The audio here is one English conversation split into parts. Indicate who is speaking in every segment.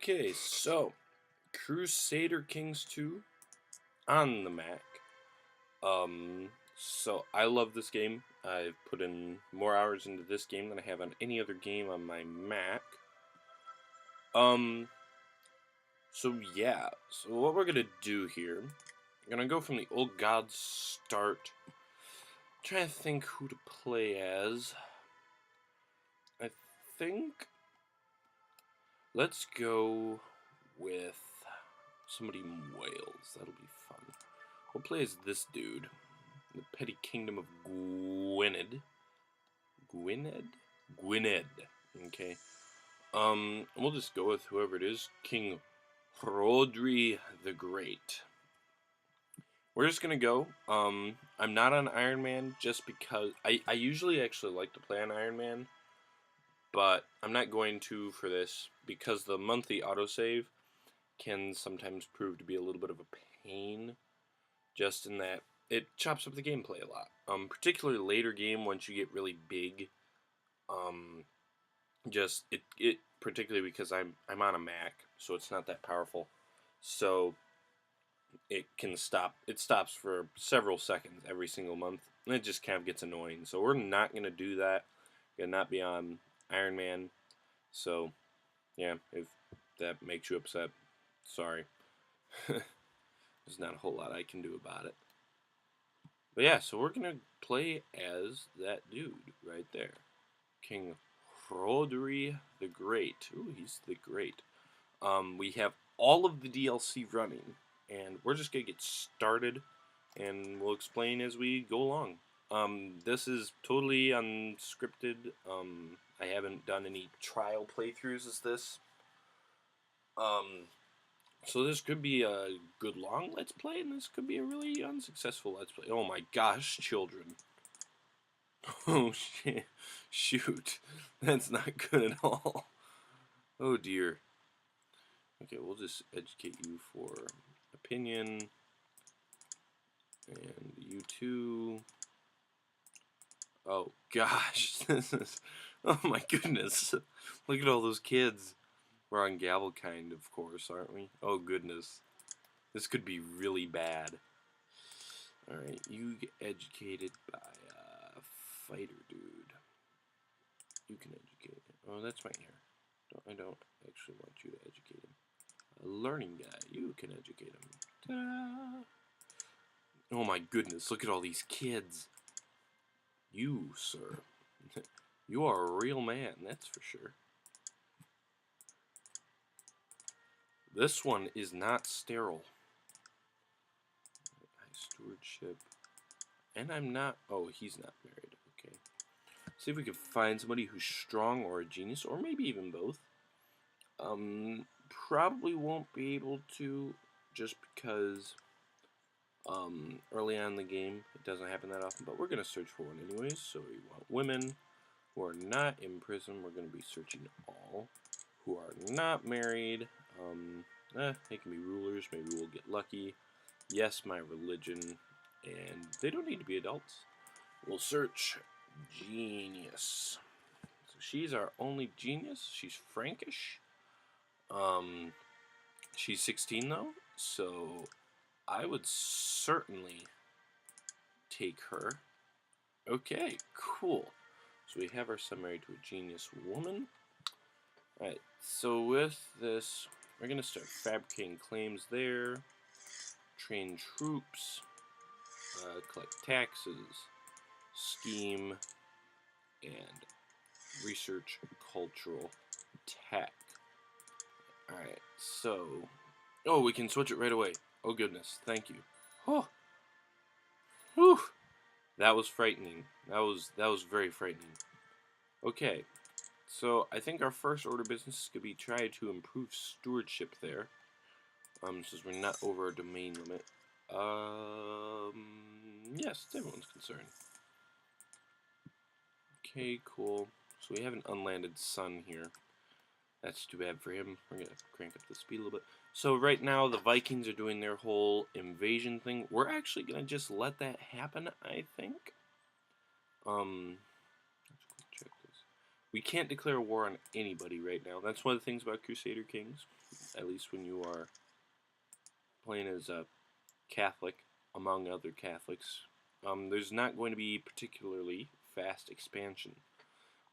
Speaker 1: Okay, so Crusader Kings 2 on the Mac. So I love this game. I've put in more hours into this game than I have on any other game on my Mac. Um, so yeah, so what we're gonna do here, we're gonna go from the old gods start. Trying to think who to play as. I think let's go with somebody in Wales. That'll be fun. We'll play as this dude. The petty kingdom of Gwynedd. Gwynedd? Gwynedd. Okay. We'll just go with whoever it is. King Rodri the Great. We're just gonna go. I'm not on Iron Man just because I usually actually like to play on Iron Man, but I'm not going to for this because the monthly autosave can sometimes prove to be a little bit of a pain, just in that it chops up the gameplay a lot. Particularly later game once you get really big. Just it particularly because I'm on a Mac, so it's not that powerful. So it can stop. It stops for several seconds every single month, and it just kind of gets annoying. So we're not gonna do that. Gonna not be on Iron Man. So yeah, if that makes you upset, sorry. There's not a whole lot I can do about it. But yeah, so we're gonna play as that dude right there, King Rodri the Great. Ooh, he's the Great. We have all of the DLC running, and we're just gonna get started, and we'll explain as we go along. This is totally unscripted. I haven't done any trial playthroughs as this. So this could be a good long Let's Play, and this could be a really unsuccessful Let's Play. Oh my gosh, children. Oh shit. Shoot. That's not good at all. Oh dear. Okay, we'll just educate you for opinion. And you too. Oh gosh. This is... Oh my goodness. Look at all those kids. We're on Gavelkind, of course, aren't we? Oh goodness. This could be really bad. Alright, you get educated by a fighter dude. You can educate him. Oh, that's right here. I don't actually want you to educate him. A learning guy. You can educate him. Ta-da! Oh my goodness, look at all these kids. You, sir. You are a real man, that's for sure. This one is not sterile. High stewardship. And I'm not... Oh, he's not married. Okay. See if we can find somebody who's strong or a genius, or maybe even both. Probably won't be able to, just because early on in the game it doesn't happen that often, but we're going to search for one anyways. So we want women who are not in prison. We're going to be searching all who are not married. They can be rulers. Maybe we'll get lucky. Yes, my religion. And they don't need to be adults. We'll search genius. So she's our only genius. She's Frankish. She's 16 though, so I would certainly take her. Okay, cool. So we have our son married to a genius woman. Alright, so with this, we're going to start fabricating claims there, train troops, collect taxes, scheme, and research cultural tech. Alright, so... Oh, we can switch it right away. Oh goodness, thank you. Oh. Whew. That was frightening. That was very frightening. Okay, so I think our first order of business could be try to improve stewardship there. Since we're not over our domain limit. Yes, it's everyone's concern. Okay, cool. So we have an unlanded sun here. That's too bad for him. We're going to crank up the speed a little bit. So right now, the Vikings are doing their whole invasion thing. We're actually going to just let that happen, I think. Let's check this. we can't declare war on anybody right now. That's one of the things about Crusader Kings, at least when you are playing as a Catholic, among other Catholics. There's not going to be particularly fast expansion.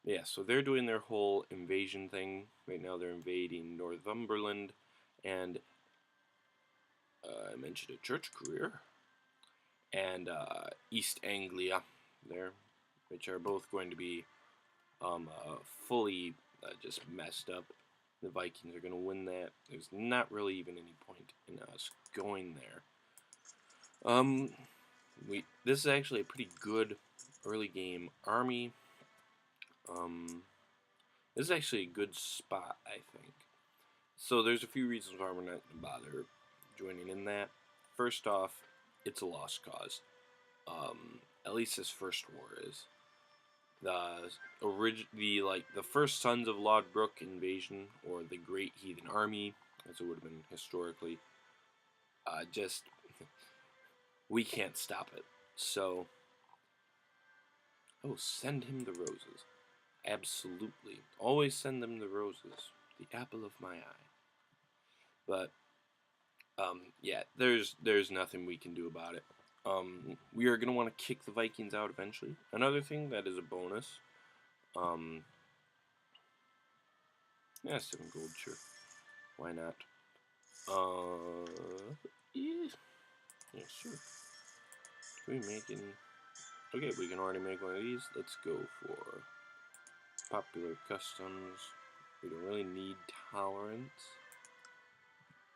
Speaker 1: Yeah, so they're doing their whole invasion thing. Right now they're invading Northumberland and I mentioned a church career and East Anglia there, which are both going to be fully just messed up. The Vikings are going to win that. There's not really even any point in us going there. This is actually a pretty good early game army. This is actually a good spot, I think. So there's a few reasons why we're not going to bother joining in that. First off, it's a lost cause. At least this first war is. The first Sons of Lodbrok invasion, or the Great Heathen Army, as it would have been historically, just we can't stop it. So, send him the roses. Absolutely, always send them the roses, the apple of my eye. But yeah, there's nothing we can do about it. We are gonna want to kick the Vikings out eventually. Another thing that is a bonus. Yeah, 7 gold, sure. Why not? Yeah, sure. Can we make it? Okay, we can already make one of these. Let's go for popular customs. We don't really need tolerance.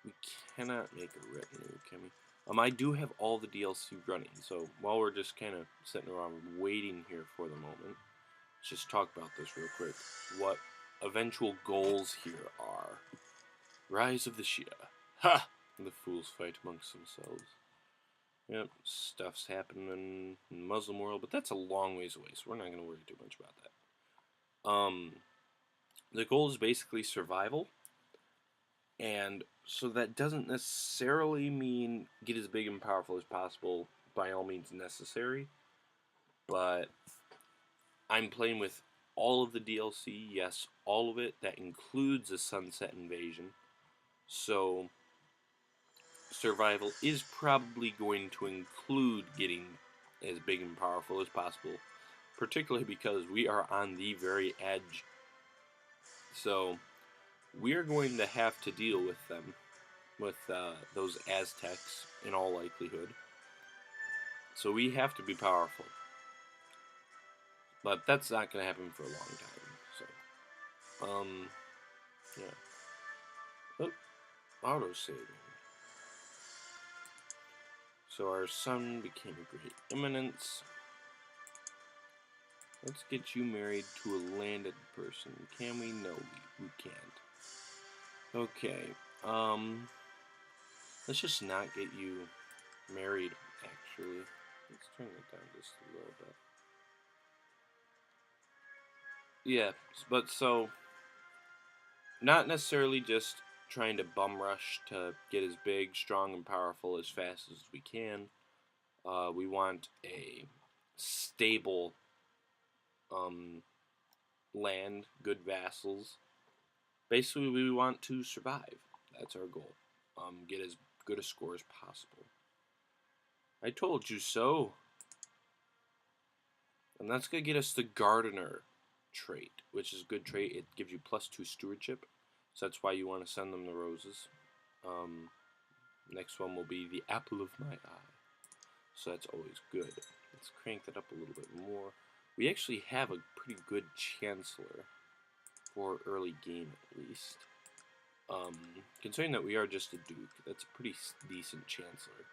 Speaker 1: We cannot make a retinue, can we? I do have all the DLC running, so while we're just kind of sitting around waiting here for the moment, let's just talk about this real quick. What eventual goals here are. Rise of the Shia. Ha! The fools fight amongst themselves. Yep, stuff's happening in the Muslim world, but that's a long ways away, so we're not going to worry too much about that. The goal is basically survival, and so that doesn't necessarily mean get as big and powerful as possible, by all means necessary, but I'm playing with all of the DLC, yes, all of it. That includes a Sunset Invasion, so survival is probably going to include getting as big and powerful as possible, particularly because we are on the very edge. So we are going to have to deal with them, with those Aztecs in all likelihood. So we have to be powerful. But that's not going to happen for a long time. So, yeah. Oh, auto-saving. So our son became a great eminence. Let's get you married to a landed person. Can we? No, we can't. Okay, let's just not get you married, actually. Let's turn it down just a little bit. Yeah, but so, not necessarily just trying to bum rush to get as big, strong, and powerful as fast as we can. We want a stable land, good vassals. Basically, we want to survive. That's our goal. Get as good a score as possible. I told you so. And that's going to get us the Gardener trait, which is a good trait. It gives you +2 stewardship. So that's why you want to send them the roses. Next one will be the apple of my eye. So that's always good. Let's crank that up a little bit more. We actually have a pretty good Chancellor for early game, at least. Considering that we are just a Duke, that's a pretty decent Chancellor.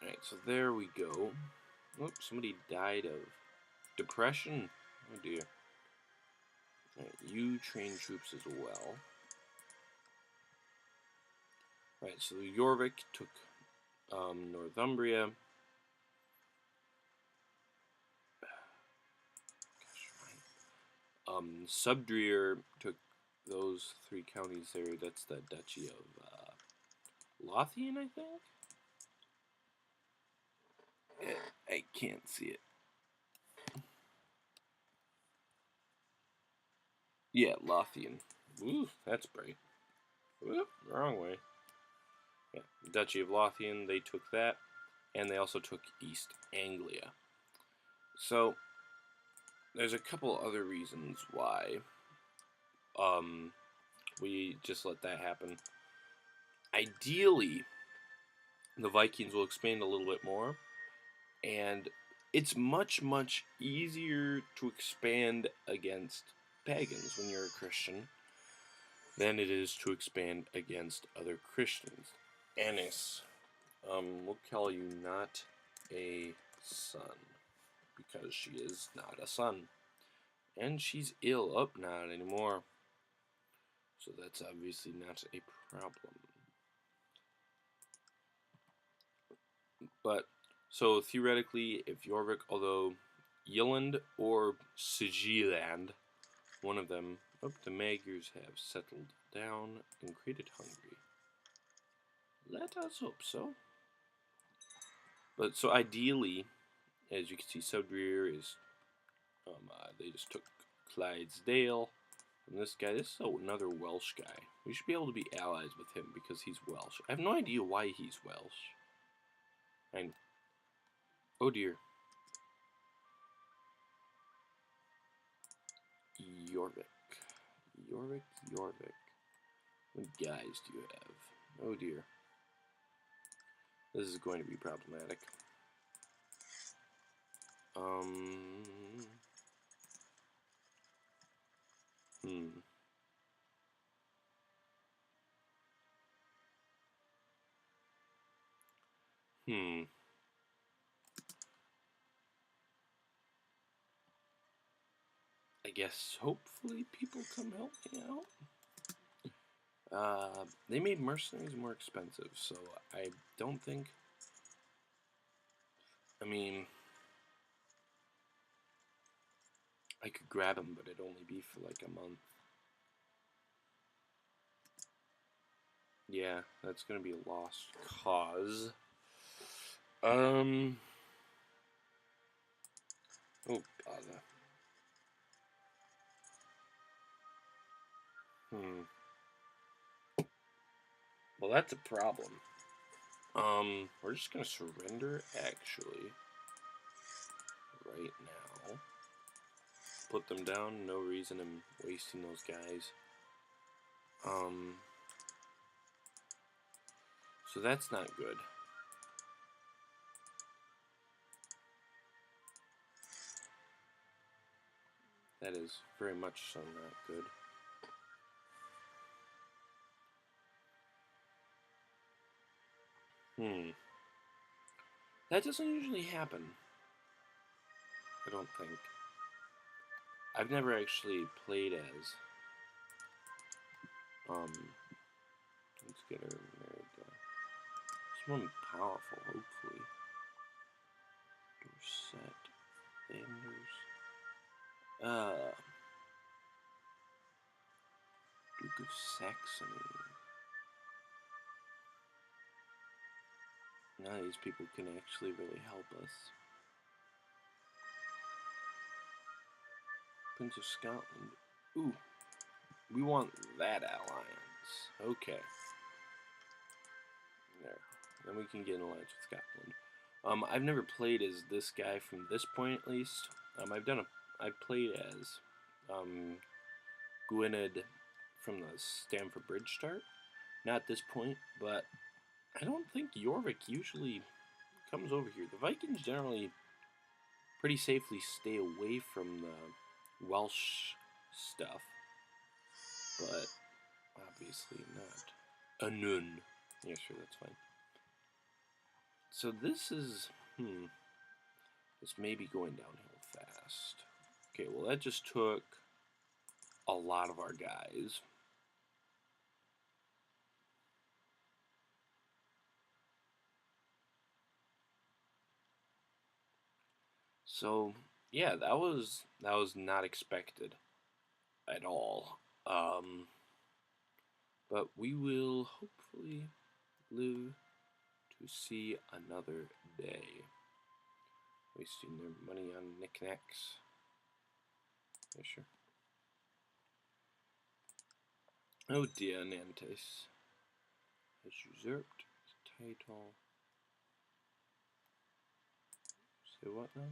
Speaker 1: Alright, so there we go. Oh, somebody died of depression. Oh dear. Alright, you train troops as well. Alright, so Jorvik took Northumbria. Subdreer took those 3 counties there. That's the Duchy of Lothian, I think? I can't see it. Yeah, Lothian. Ooh, that's bright. Ooh, wrong way. Yeah, Duchy of Lothian, they took that, and they also took East Anglia. So, there's a couple other reasons why we just let that happen. Ideally, the Vikings will expand a little bit more, and it's much, much easier to expand against pagans when you're a Christian than it is to expand against other Christians. Annis, we'll call you not a son, because she is not a son. And she's ill. Oh, not anymore. So that's obviously not a problem. But, so theoretically, if Jorvik, although Yilland or Sigiland, one of them, oh, the Magyars have settled down and created Hungary. Let us hope so. But, so ideally, as you can see, Sudreer is, they just took Clydesdale. And this guy, this is another Welsh guy. We should be able to be allies with him because he's Welsh. I have no idea why he's Welsh. And, oh dear. Jorvik. Jorvik. What guys do you have? Oh dear. This is going to be problematic. Hmm. I guess hopefully people come help me out. They made mercenaries more expensive, so I don't think. I mean, I could grab them, but it'd only be for like a month. Yeah, that's gonna be a lost cause. Oh, bother. Well, that's a problem. We're just gonna surrender, actually, right now. Put them down, no reason in wasting those guys. So that's not good. That is very much so not good. That doesn't usually happen. I don't think. I've never actually played as. Let's get her married. Someone powerful, hopefully. Dorset. Anders. Duke of Saxony. Now these people can actually really help us. Prince of Scotland. Ooh. We want that alliance. Okay. There. Then we can get an alliance with Scotland. I've never played as this guy from this point, at least. I've played as, Gwynedd from the Stamford Bridge start. Not at this point, but I don't think Jorvik usually comes over here. The Vikings generally pretty safely stay away from the Welsh stuff, but obviously not. Anun. Yeah, sure, that's fine. So this is, this may be going downhill fast. Okay, well that just took a lot of our guys. So yeah, that was not expected at all. But we will hopefully live to see another day. Wasting their money on knickknacks. Yeah, sure. Oh dear, Nantes has usurped his title. Say what now?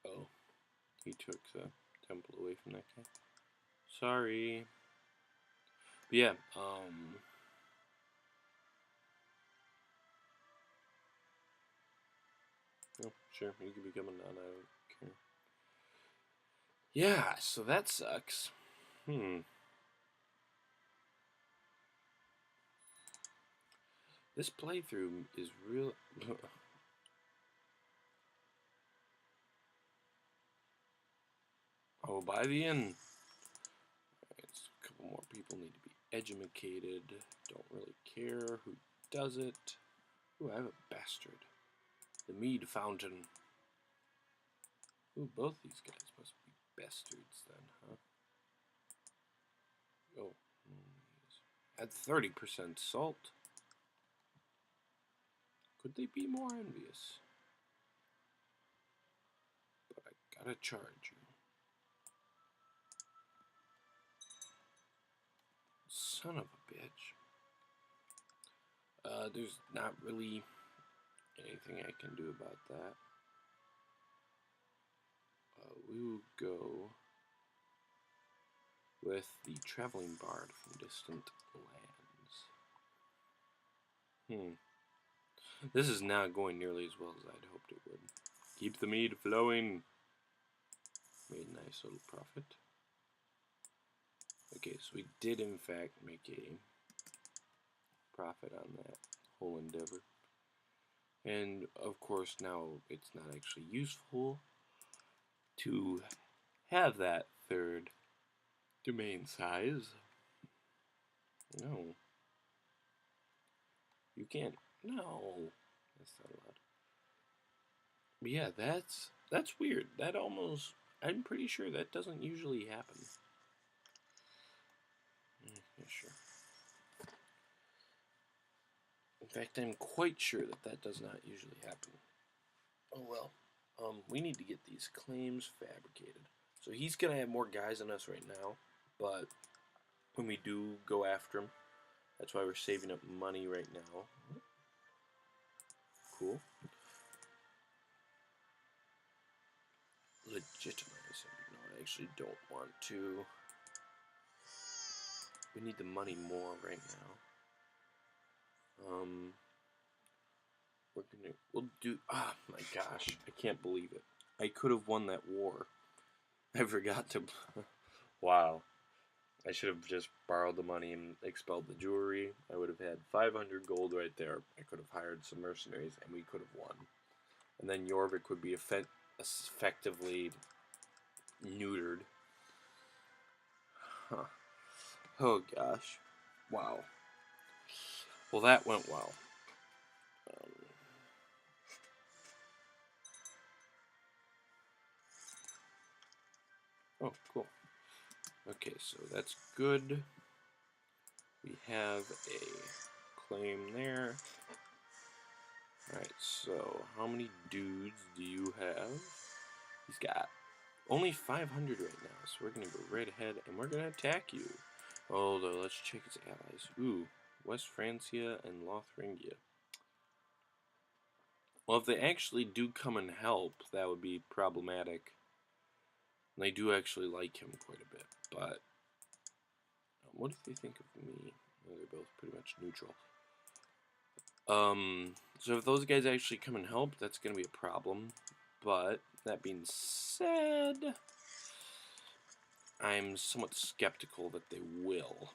Speaker 1: Oh, he took the temple away from that guy. Sorry. But yeah, oh, sure, you can become a nun, I don't care. Yeah, so that sucks. This playthrough is real. Oh, by the end. It's a couple more people need to be educated. Don't really care who does it. Ooh, I have a bastard. The mead fountain. Ooh, both these guys must be bastards then, huh? Oh, at 30% salt. Could they be more envious? But I gotta charge you. Son of a bitch. There's not really anything I can do about that. We will go with the traveling bard from distant lands. This is not going nearly as well as I'd hoped it would. Keep the mead flowing. Made a nice little profit. Okay, so we did in fact make a profit on that whole endeavor. And of course now it's not actually useful to have that third domain size. No. You can't. No. That's not allowed. But yeah, that's weird. That almost, I'm pretty sure that doesn't usually happen. Yeah, sure. In fact, I'm quite sure that that does not usually happen. Oh well. We need to get these claims fabricated. So he's gonna have more guys than us right now, but when we do go after him, that's why we're saving up money right now. Cool. Legitimize him. No, I actually don't want to. We need the money more right now. We'll do. Ah, my gosh, I can't believe it. I could have won that war. I forgot to. Wow. I should have just borrowed the money and expelled the jewelry. I would have had 500 gold right there. I could have hired some mercenaries and we could have won. And then Jorvik would be effectively neutered. Huh. Oh gosh. Wow. Well, that went well. Oh, cool. Okay, so that's good. We have a claim there. Alright, so how many dudes do you have? He's got only 500 right now, so we're going to go right ahead and we're going to attack you. Although, let's check his allies. Ooh, West Francia and Lothringia. Well, if they actually do come and help, that would be problematic. And they do actually like him quite a bit, but what do they think of me? Well, they're both pretty much neutral. So if those guys actually come and help, that's going to be a problem. But, that being said, I'm somewhat skeptical that they will.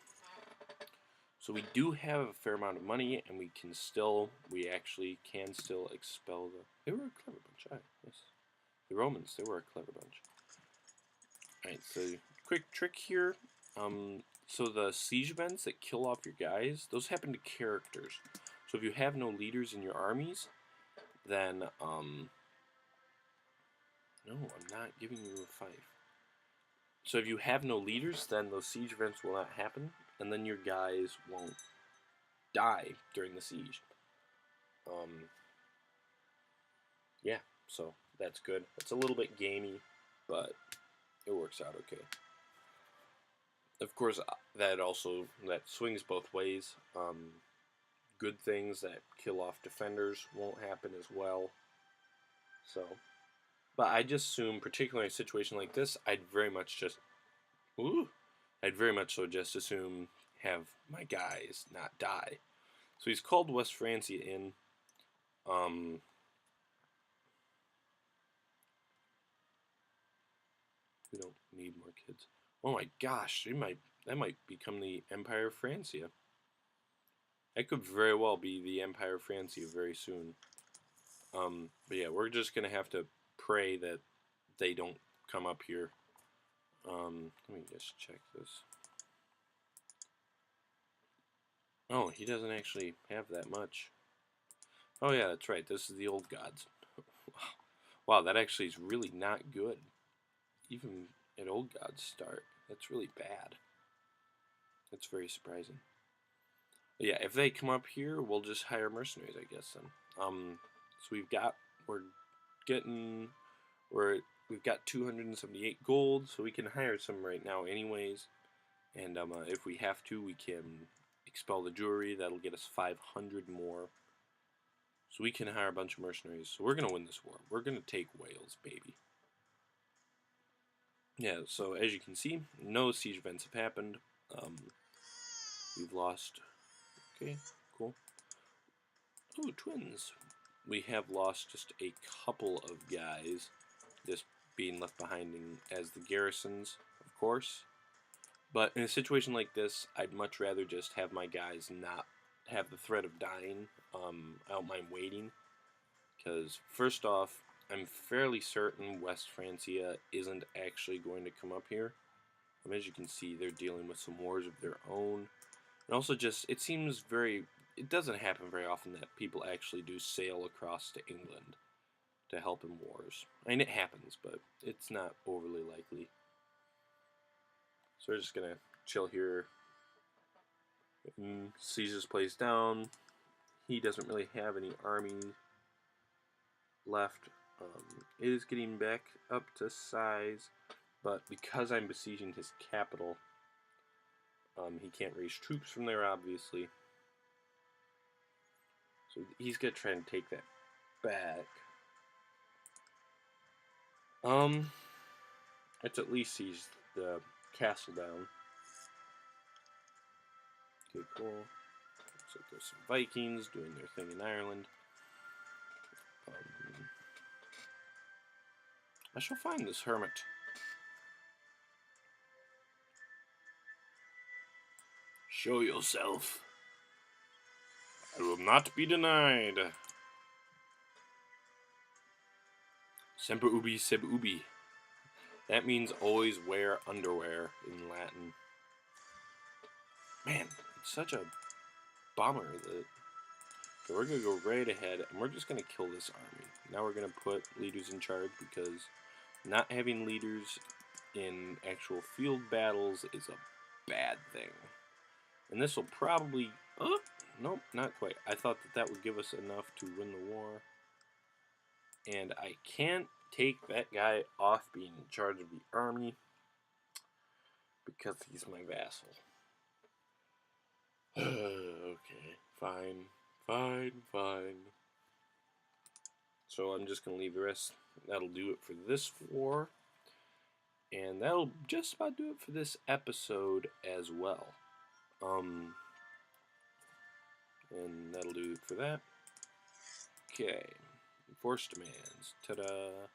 Speaker 1: So we do have a fair amount of money, and we actually can still expel they were a clever bunch, yes. The Romans, they were a clever bunch. Alright, so quick trick here. So the siege events that kill off your guys, those happen to characters. So if you have no leaders in your armies, then, no, I'm not giving you a fife. So if you have no leaders, then those siege events will not happen, and then your guys won't die during the siege. Yeah, so that's good. It's a little bit gamey, but it works out okay. Of course, that swings both ways. Good things that kill off defenders won't happen as well. So, but I just assume, particularly in a situation like this, ooh, I'd very much so just assume have my guys not die. So he's called West Francia in. Um, we don't need more kids. Oh my gosh, that might become the Empire of Francia. That could very well be the Empire of Francia very soon. But yeah, we're just gonna have to pray that they don't come up here. Let me just check this. Oh, he doesn't actually have that much. Oh yeah, that's right. This is the old gods. Wow, that actually is really not good. Even at old gods start, that's really bad. That's very surprising. But yeah, if they come up here, we'll just hire mercenaries, I guess then. So we're getting, we've got 278 gold, so we can hire some right now, anyways. And if we have to, we can expel the Jewry. That'll get us 500 more. So we can hire a bunch of mercenaries. So we're gonna win this war. We're gonna take Wales, baby. Yeah. So as you can see, no siege events have happened. We've lost. Okay, cool. Oh, twins. We have lost just a couple of guys, just being left behind as the garrisons, of course. But in a situation like this, I'd much rather just have my guys not have the threat of dying. I don't mind waiting, because first off, I'm fairly certain West Francia isn't actually going to come up here. As you can see, they're dealing with some wars of their own. And also just, it doesn't happen very often that people actually do sail across to England to help in wars. I mean, it happens, but it's not overly likely. So we're just going to chill here. Siege this place down. He doesn't really have any army left. It is getting back up to size, but because I'm besieging his capital, he can't raise troops from there, obviously. So he's gonna try and take that back. Let's at least siege the castle down. Okay, cool. Looks like there's some Vikings doing their thing in Ireland. I shall find this hermit. Show yourself. I will not be denied. Semper ubi sub ubi. That means always wear underwear in Latin. Man, it's such a bummer that... So we're going to go right ahead, and we're just going to kill this army. Now we're going to put leaders in charge, because not having leaders in actual field battles is a bad thing. And this will probably... Oh, nope, not quite. I thought that would give us enough to win the war. And I can't take that guy off being in charge of the army, because he's my vassal. Okay, fine. So I'm just going to leave the rest. That'll do it for this war. And that'll just about do it for this episode as well. And that'll do it for that. Okay. Enforced demands. Ta-da.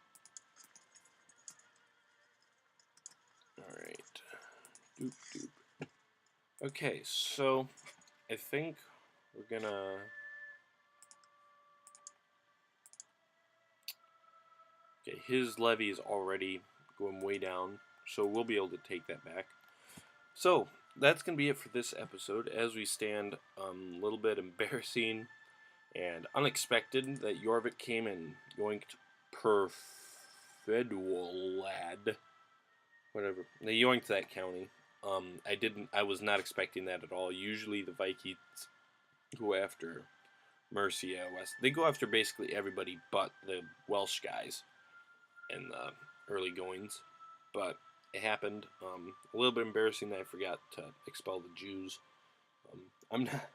Speaker 1: Alright. Doop doop. Okay, so I think we're gonna... Okay, his levy is already going way down, so we'll be able to take that back. So, that's going to be it for this episode, as we stand a little bit embarrassing and unexpected that Jorvik came and yoinked Perfedwolad. Whatever. They yoinked that county. I was not expecting that at all. Usually the Vikings go after Mercia West. They go after basically everybody but the Welsh guys in the early goings. But it happened. A little bit embarrassing that I forgot to expel the Jews. I'm not.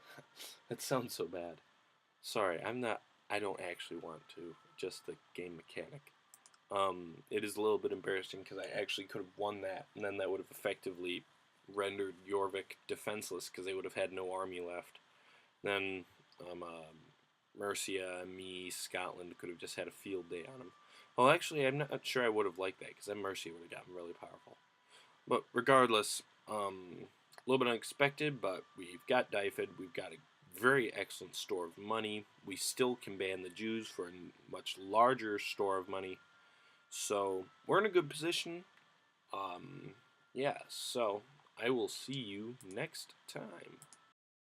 Speaker 1: That sounds so bad. Sorry, I'm not. I don't actually want to. Just the game mechanic. It is a little bit embarrassing because I actually could have won that, and then that would have effectively rendered Jorvik defenseless because they would have had no army left. Then Mercia, me, Scotland could have just had a field day on him. Well, actually, I'm not sure I would have liked that because then Mercia would have gotten really powerful. But regardless, a little bit unexpected, but we've got Dyfed, we've got a very excellent store of money. We still can ban the Jews for a much larger store of money. So we're in a good position. Yeah, so I will see you next time.